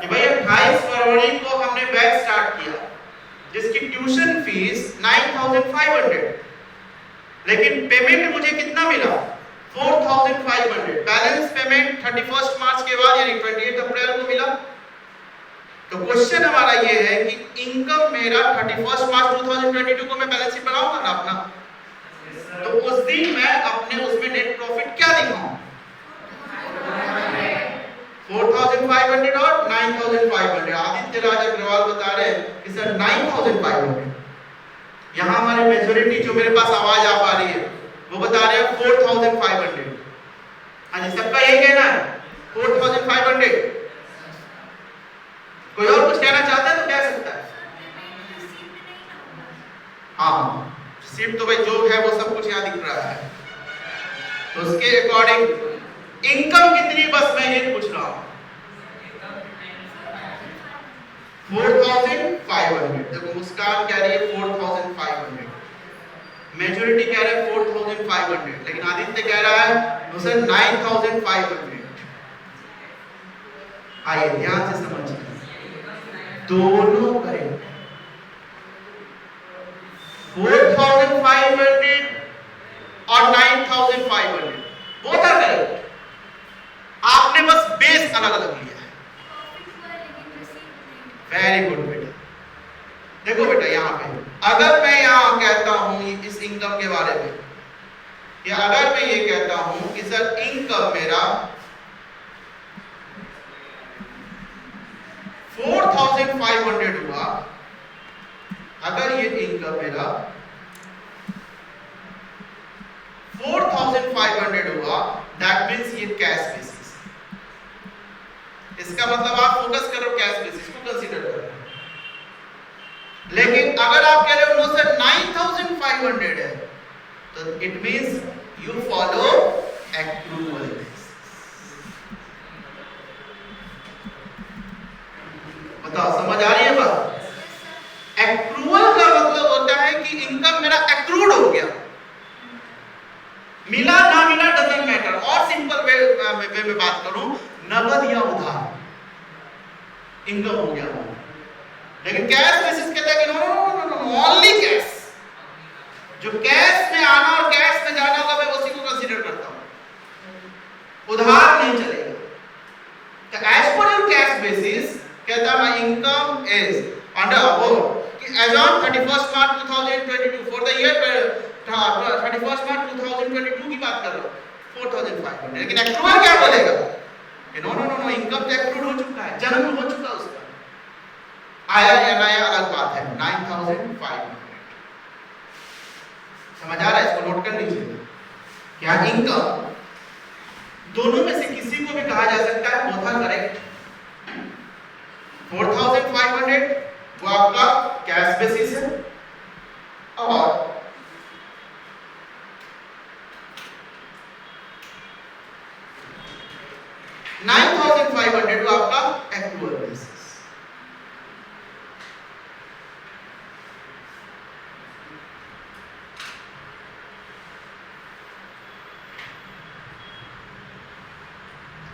कि भाई 28 फरवरी को हमने बैच स्टार्ट किया जिसकी ट्यूशन फीस 9500, लेकिन पेमेंट मुझे कितना मिला 4500। बैलेंस पेमेंट 31 मार्च के बाद यानी 28 अप्रैल को मिला। तो क्वेश्चन हमारा ये है कि इनकम मेरा 31 मार्च 2022 को मैं बैलेंस शीट बनाऊंगा ना अपना, तो उस दिन मैं अपने उसमें नेट प्रॉफिट क्या दिखाऊं, 4500 और 9500। आदित्य राज अग्रवाल बता रहे हैं कि सर 9500। यहां हमारी मेजॉरिटी जो मेरे पास आवाज आ पा रही है वो बता रहे हैं 4500। हाँ जी, सबका यही कहना है 4500। कोई और कुछ कहना चाहता है तो कह सकता है। हाँ, सिर्फ तो भाई जो है वो सब कुछ यहाँ दिख रहा है, तो उसके अकॉर्डिंग इनकम कितनी, बस मैं ये पूछ रहा हूँ 4500। देखो मुस्कान कह रही है 4500, मेजॉरिटी कह रहा है 4500, लेकिन आदित्य कह रहा है सर 9500। आइए ध्यान से समझिए, दोनों करेक्ट। 4500 और 9500 बोथ आर करेक्ट। आपने बस बेस अलग अलग लिया है। वेरी गुड बेटा। देखो बेटा यहां पे अगर मैं यहां कहता हूं इस इनकम के बारे में, या अगर मैं ये कहता हूं कि सर इनकम मेरा 4500 हुआ, अगर ये इनकम मेरा 4500 हुआ, दैट मींस ये कैश बेसिस। इसका मतलब आप फोकस करो कैश बेसिस को कंसीडर करो। लेकिन अगर आप कह रहे हो नो सर 9500 है, तो it means you follow accrual. बताओ समझ आ रही है बात? एक्रूअल का मतलब होता है कि इनकम मेरा एक्रूड हो गया, मिला ना मिला डजंट मैटर। और सिंपल वे में बात करूं, नगद या उधार इनकम हो गया। लेकिन कैश बेसिस कहता है कि no no no no, only cash. जो कैश में आना और कैश में जाना होगा मैं उसी को कंसीडर करता हूं, उधार नहीं चलेगा। तो as per your cash basis कहता है इनकम इज अंडर वो कि as on 31 March 2022 for the year 31 March 2022 की बात कर रहा हूं 4500। लेकिन एक्रूअल क्या बोलेगा कि no no no no, income तो एक्रूड हो चुका है, जन्म हो चुका उसका, आया या नया अलग बात है। 9500 समझ आ रहा है? इसको नोट कर लीजिए। क्या इनकम दोनों में से किसी को भी कहा जा सकता है, बोथ आर करेक्ट। 4500 वो आपका कैश बेसिस है और 9500 वो आपका एक्रूअल बेसिस।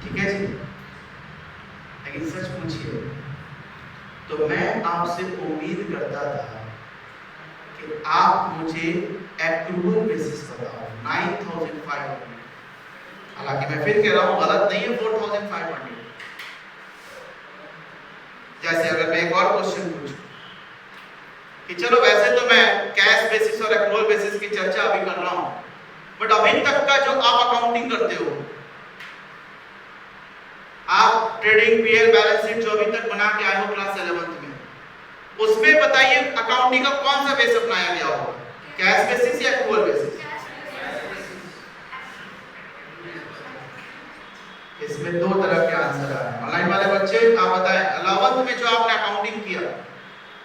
ठीक है जी। लेकिन सच पूछिए तो मैं आपसे उम्मीद करता था कि आप मुझे एक्रूअल बेसिस बताओ, 9,500। हालांकि मैं फिर कह रहा हूं गलत नहीं है 4,500। जैसे अगर मैं एक और क्वेश्चन पूछूं कि चलो वैसे तो मैं कैश बेसिस और एक्रूअल बेसिस की चर्चा अभी कर रहा हूं, बट अभी तक का जो आप अकाउंटिंग करते हो, आप ट्रेडिंग पीएल बैलेंस शीट जो अभी तक बना के आए हो क्लास 11th में, उसमें बताइए अकाउंटिंग का कौन सा बेस अपनाया गया होगा, कैश बेसिस या एक्रूअल बेसिस? इसमें दो तरह के आंसर आ रहे हैं। ऑनलाइन वाले बच्चे आप बताएं 11th में जो आपने अकाउंटिंग किया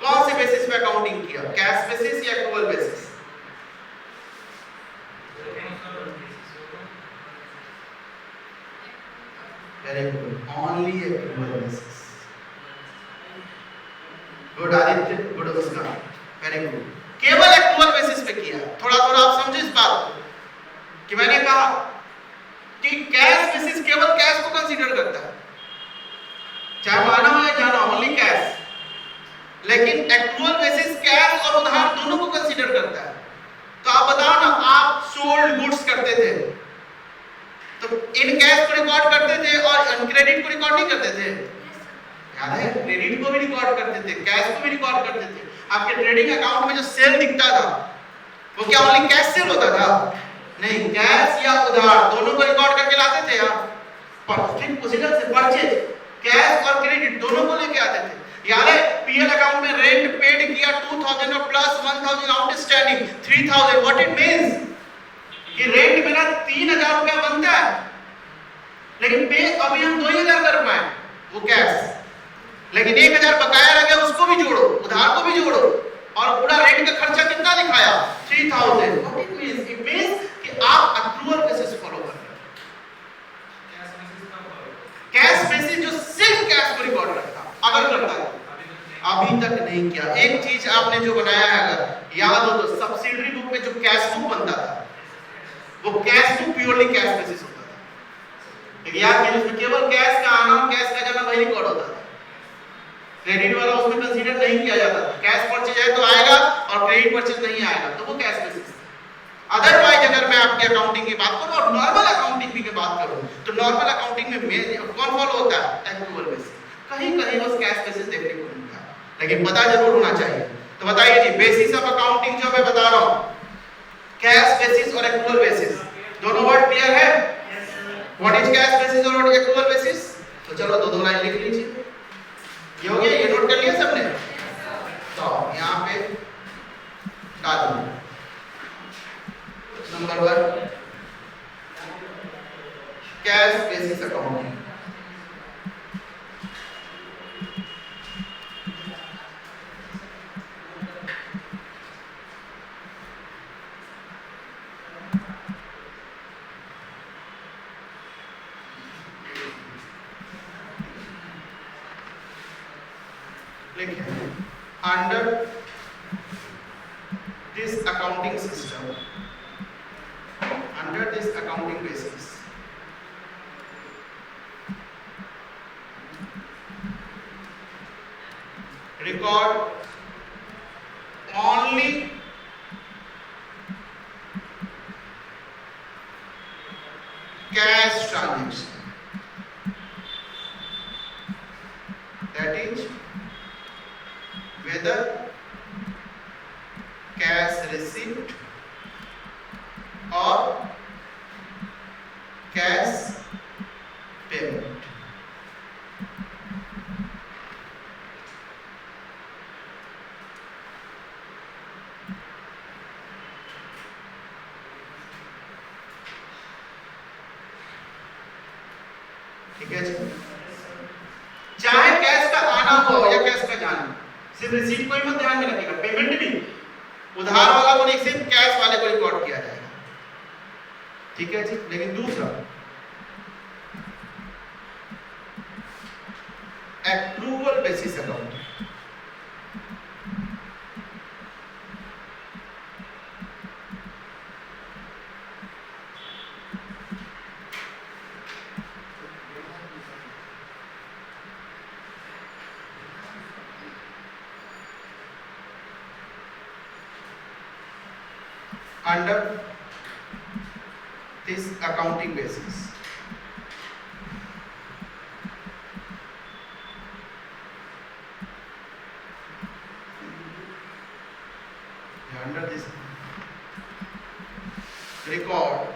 कौन से बेसिस पे अकाउंटिंग किया, कैश बेसिस या accrual basis? Very good, only accrual basis. Good Aditya, good उसका, वेरी गुड, केवल एक्रूअल बेसिस पे किया। थोड़ा थोड़ा आप समझे इस बात को कि मैंने कहा कि कैश बेसिस केवल कैश को कंसीडर करता है, चाहे माना हो या जाना, ओनली कैश। लेकिन एक्रूअल बेसिस कैश और उधार दोनों को कंसीडर करता है। तो आप बताओ ना, आप सोल्ड गुड्स करते थे तो इन कैश को रिकॉर्ड करते थे और क्रेडिट को रिकॉर्ड नहीं करते थे? याद है, क्रेडिट को भी रिकॉर्ड करते थे, कैश को भी रिकॉर्ड करते थे। आपके ट्रेडिंग अकाउंट में जो सेल दिखता था वो क्या ओनली कैश सेल होता था? नहीं, कैश या उधार दोनों को रिकॉर्ड करके लाते थे आप। परचेज प्रोसीजर से परचेज, कैश और क्रेडिट दोनों को लेके आते थे। याद है, पीएल अकाउंट में रेंट पेड किया 2000 और plus 1000 outstanding 3000। What it means कि रेंट मेरा 3000 रुपया बनता है, लेकिन पे अभी हम 2000 कर पाए, वो कैश। लेकिन 1000 बकाया रह गया, उसको भी जोड़ो, उधार को भी जोड़ो, और पूरा रेंट का खर्चा कितना दिखाया 3000। What it means? It means कि आप एक्रूअल बेसिस फॉलो कर रहे हो। कैश बेसिस जो सिर्फ कैश को रिकॉर्ड करता, अगर करता है, अभी तक नहीं किया। एक चीज आपने जो बनाया है, अगर याद हो तो सब्सिडरी बुक में जो कैश बुक बनता था वो cash book purely cash basis होता था। लेकिन याद कीजिए उसमें केवल कैश का आना और कैश का जाना वही रिकॉर्ड होता था। क्रेडिट वाला उसमें कंसीडर नहीं किया जाता था। कैश परचेज है तो आएगा और क्रेडिट परचेज नहीं आएगा तो वो कैश बेसिस। अदरवाइज अगर मैं आपकी अकाउंटिंग की बात करूं और नॉर्मल अकाउंटिंग की बात करूं तो नॉर्मल अकाउंटिंग में कौन फॉलो होता है? Accrual basis. कहीं कहीं बस कैश बेसिस देखने को मिलता है, लेकिन पता जरूर होना चाहिए। तो बताइए जी, बेसिस ऑफ अकाउंटिंग जो मैं बता रहा हूं, कैश बेसिस और एक्रूअल बेसिस, दोनों वर्ड क्लियर है? व्हाट इज कैश बेसिस और व्हाट इज एक्रूअल बेसिस? तो चलो दो लाइन लिख लीजिए। ये हो गया, ये नोट कर लिया सबने? तो यहां पे डाल दो number 1 cash basis accounting. Under this accounting system, under this accounting basis, record only cash transaction, that is whether cash receipt or cash payment। ठीक है जी, चाहे कैश का आना हो या कैश का जाना, सिर्फ रिसीट को ही मत ध्यान में रखिएगा, पेमेंट भी उधार वाला को नहीं, सिर्फ कैश वाले को रिकॉर्ड किया जाएगा। ठीक है जी। लेकिन दूसरा accrual basis account, under this accounting basis. Under this, record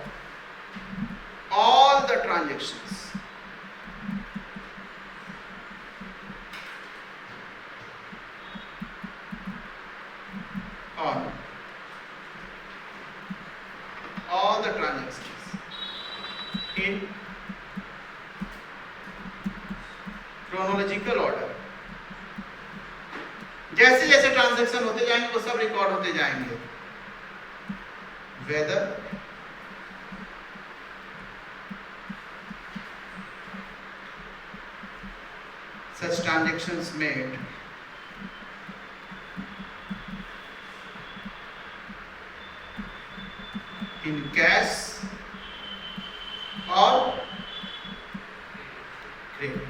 all the transactions on all the transactions in chronological order. जैसे जैसे ट्रांजैक्शन होते जाएंगे वो सब रिकॉर्ड होते जाएंगे. Whether such transactions made in cash or credit,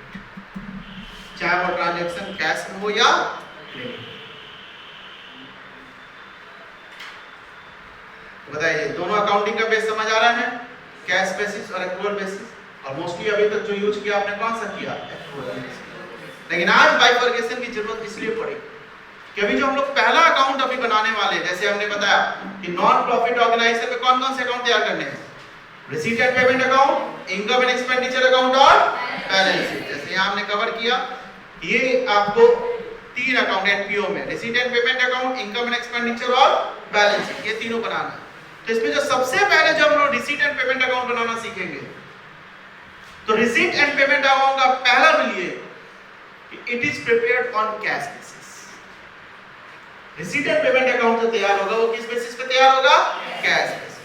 चाहे वो ट्रांजैक्शन कैश में हो या क्रेडिट. तो बताइए दोनों अकाउंटिंग का बेस समझ आ रहा है, कैश बेसिस और एक्रूअल बेसिस. और मोस्टली अभी तक जो यूज किया आपने कौन सा किया, एक्रूअल बेसिस. लेकिन आज बाइफर्केशन की जरूरत इसलिए पड़ी कि अभी जो हम लोग पहला अकाउंट अभी बनाने वाले हैं, जैसे हमने बताया कि नॉन प्रॉफिट ऑर्गेनाइजेशन में कौन कौन से अकाउंट तैयार करने हैं, receipt and payment account, income and expenditure account और बैलेंस शीट. जैसे यहां हमने कवर किया, ये आपको तीन अकाउंट एनपीओ में receipt and payment account, income and expenditure और बैलेंस शीट, ये तीनों बनाना है. तो इसमें जो सबसे पहले जब हम लोग रिसीट एंड पेमेंट अकाउंट बनाना सीखेंगे, तो रिसीट एंड पेमेंट अकाउंट का पहला रूल ये कि it is prepared on cash basis. Receipt and payment account जो तैयार होगा वो किस बेसिस पे तैयार होगा, कैश बेसिस.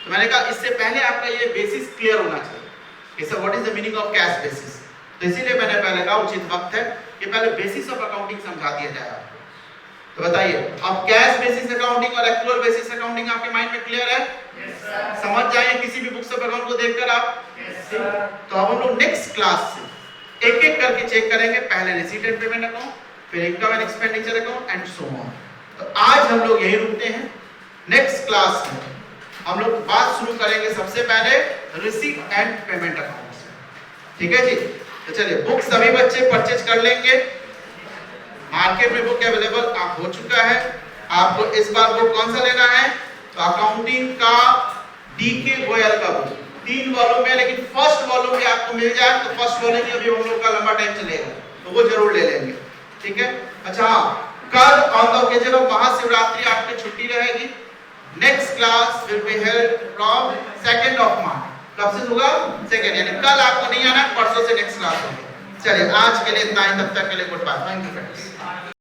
तो मैंने कहा इससे पहले आपका ये बेसिस क्लियर होना चाहिए कि sir what is the meaning of cash basis. तो इसीलिए मैंने पहले कहा उचित वक्त है कि पहले बेसिस ऑफ अकाउंटिंग समझा दिया जाए आपको. तो बताइए अब कैश बेसिस अकाउंटिंग और एक्रूअल बेसिस अकाउंटिंग आपके माइंड में क्लियर है? Yes sir. समझ जाइए किसी भी बुक्स ऑफ अकाउंट को देखकर आप. Yes sir. तो अब हम लोग नेक्स्ट क्लास से एक एक करके चेक करेंगे, पहले रिसीट एंड पेमेंट अकाउंट, फिर income and expenditure account and so on. तो आज हम लोग यही रुकते हैं. नेक्स्ट क्लास में हम लोग बात शुरू करेंगे सबसे पहले रिसीट एंड पेमेंट अकाउंट से. ठीक है जी. तो चलिए बुक सभी बच्चे परचेज कर लेंगे. मार्केट में बुक अवेलेबल आप हो चुका है. आपको इस बार बुक कौन सा लेना है, तो अकाउंटिंग का डीके गोयल का बुक 3 वॉल्यूम है, लेकिन फर्स्ट वॉल्यूम भी आपको मिल जाए तो फर्स्ट वॉल्यूम भी अभी हम लोग का लंबा टाइम चलेगा, तो वो जरूर ले लेंगे. ठीक है. अच्छा कल on the occasion of Mahashivratri आपकी छुट्टी रहेगी. Next class will be held from 2nd of March. कब से होगा, 2nd, यानी कल आपको नहीं आना, परसों से नेक्स्ट क्लास होगी. चलिए आज के लिए इतना ही, तब तक के लिए good bye. Thank you friends.